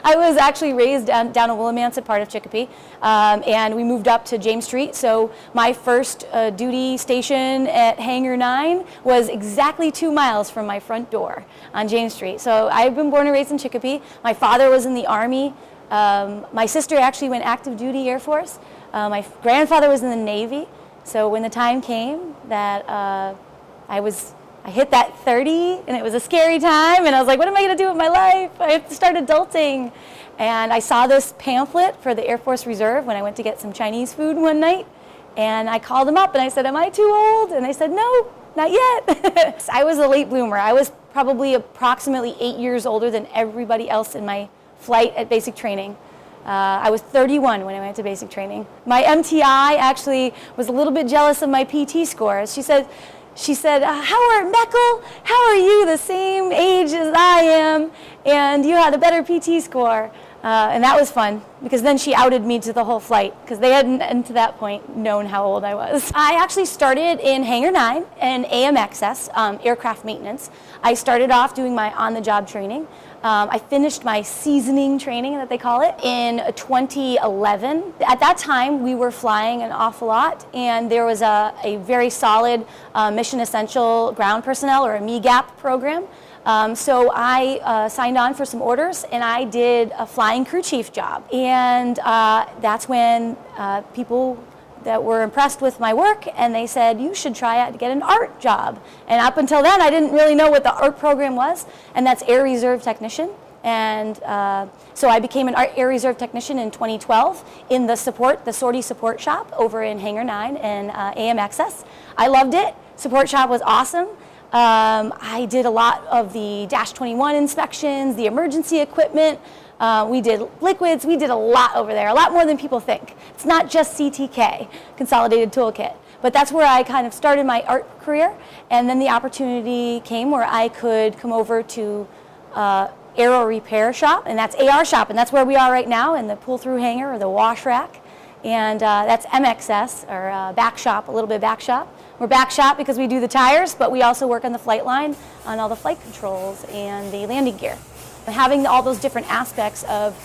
I was actually raised down in Willimantic, part of Chicopee, and we moved up to James Street. So my first duty station at Hangar 9 was exactly 2 miles from my front door on James Street. So I've been born and raised in Chicopee. My father was in the Army. My sister actually went active duty Air Force. My grandfather was in the Navy. So when the time came that I hit that 30, and it was a scary time, and I was like, what am I going to do with my life? I have to start adulting. And I saw this pamphlet for the Air Force Reserve when I went to get some Chinese food one night, and I called them up and I said, am I too old? And they said, no, not yet. I was a late bloomer. I was probably approximately 8 years older than everybody else in my flight at basic training. I was 31 when I went to basic training. My MTI actually was a little bit jealous of my PT scores. She said, Howard Mekal, how are you the same age as I am, and you had a better PT score? And that was fun, because then she outed me to the whole flight, because they hadn't, to that point, known how old I was. I actually started in Hangar 9 and AMXS, aircraft maintenance. I started off doing my on-the-job training. I finished my seasoning training, that they call it, in 2011. At that time, we were flying an awful lot, and there was a very solid mission essential ground personnel, or a MEGAP program. So I signed on for some orders, and I did a flying crew chief job. And that's when people that were impressed with my work, and they said, you should try out to get an art job. And up until then, I didn't really know what the art program was, and that's Air Reserve Technician. And so I became an Air Reserve Technician in 2012 in the sortie support shop over in Hangar 9 and AMXS. I loved it. Support shop was awesome. I did a lot of the Dash 21 inspections, the emergency equipment. We did liquids. We did a lot over there, a lot more than people think. It's not just CTK, Consolidated Toolkit. But that's where I kind of started my art career. And then the opportunity came where I could come over to Aero Repair Shop, and that's AR Shop. And that's where we are right now, in the pull-through hangar, or the wash rack. And that's MXS, or back shop, a little bit back shop. We're back shop because we do the tires, but we also work on the flight line, on all the flight controls and the landing gear. Having all those different aspects of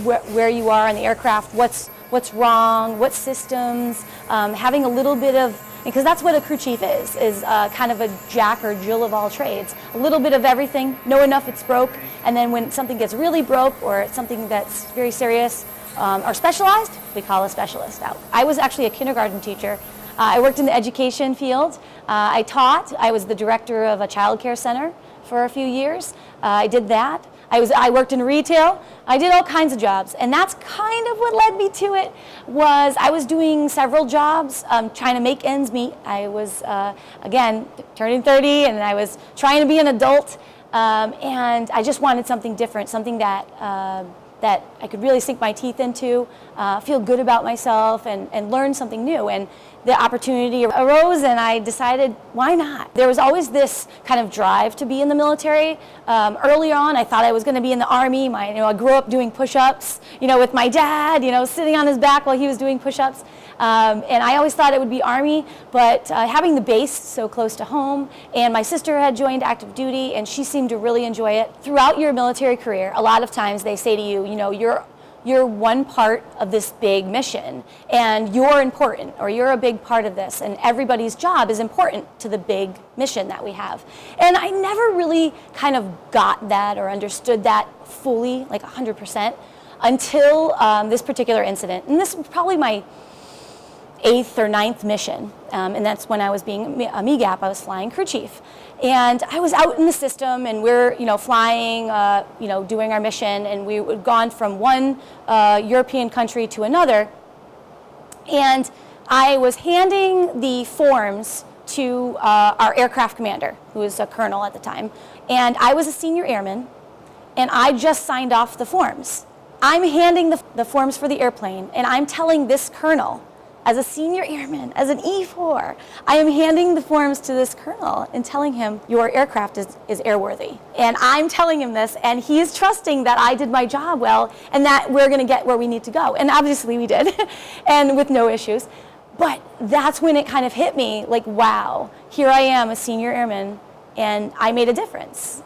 where you are on the aircraft, what's wrong, what systems, having a little bit of, because that's what a crew chief is kind of a jack or Jill of all trades. A little bit of everything, know enough it's broke, and then when something gets really broke, or it's something that's very serious or specialized, we call a specialist out. I was actually a kindergarten teacher. I worked in the education field. I taught. I was the director of a child care center for a few years. I did that. I worked in retail. I did all kinds of jobs, and that's kind of what led me to it. I was doing several jobs, trying to make ends meet. I was again turning 30, and I was trying to be an adult, and I just wanted something different, something that I could really sink my teeth into, feel good about myself, and learn something new. And the opportunity arose, and I decided, why not? There was always this kind of drive to be in the military. Early on, I thought I was going to be in the Army. I grew up doing push-ups, with my dad, sitting on his back while he was doing push-ups. And I always thought it would be Army, but having the base so close to home, and my sister had joined active duty, and she seemed to really enjoy it. Throughout your military career, a lot of times they say to you, you're one part of this big mission, and you're important, or you're a big part of this, and everybody's job is important to the big mission that we have. And I never really kind of got that or understood that fully, like 100%, until this particular incident. And this was probably my 8th or 9th mission, and that's when I was being a MEGAP. I was flying crew chief, and I was out in the system, and we're flying, doing our mission, and we had gone from one European country to another, and I was handing the forms to our aircraft commander, who was a colonel at the time, and I was a senior airman, and I just signed off the forms. I'm handing the forms for the airplane, and I'm telling this colonel, as a senior airman, as an E4, I am handing the forms to this colonel and telling him, your aircraft is airworthy. And I'm telling him this, and he is trusting that I did my job well, and that we're gonna get where we need to go. And obviously we did, and with no issues. But that's when it kind of hit me, like, wow, here I am, a senior airman, and I made a difference.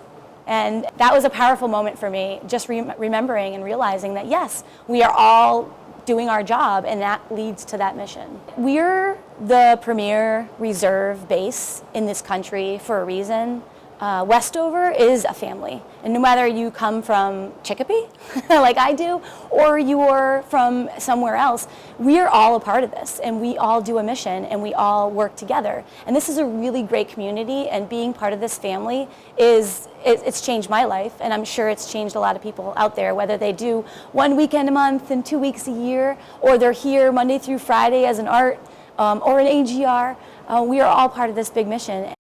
And that was a powerful moment for me, just remembering and realizing that, yes, we are all doing our job, and that leads to that mission. We're the premier reserve base in this country for a reason. Westover is a family, and no matter you come from Chicopee, like I do, or you're from somewhere else, we are all a part of this, and we all do a mission, and we all work together. And this is a really great community, and being part of this family it's changed my life, and I'm sure it's changed a lot of people out there, whether they do 1 weekend a month and 2 weeks a year, or they're here Monday through Friday as an art or an AGR. We are all part of this big mission.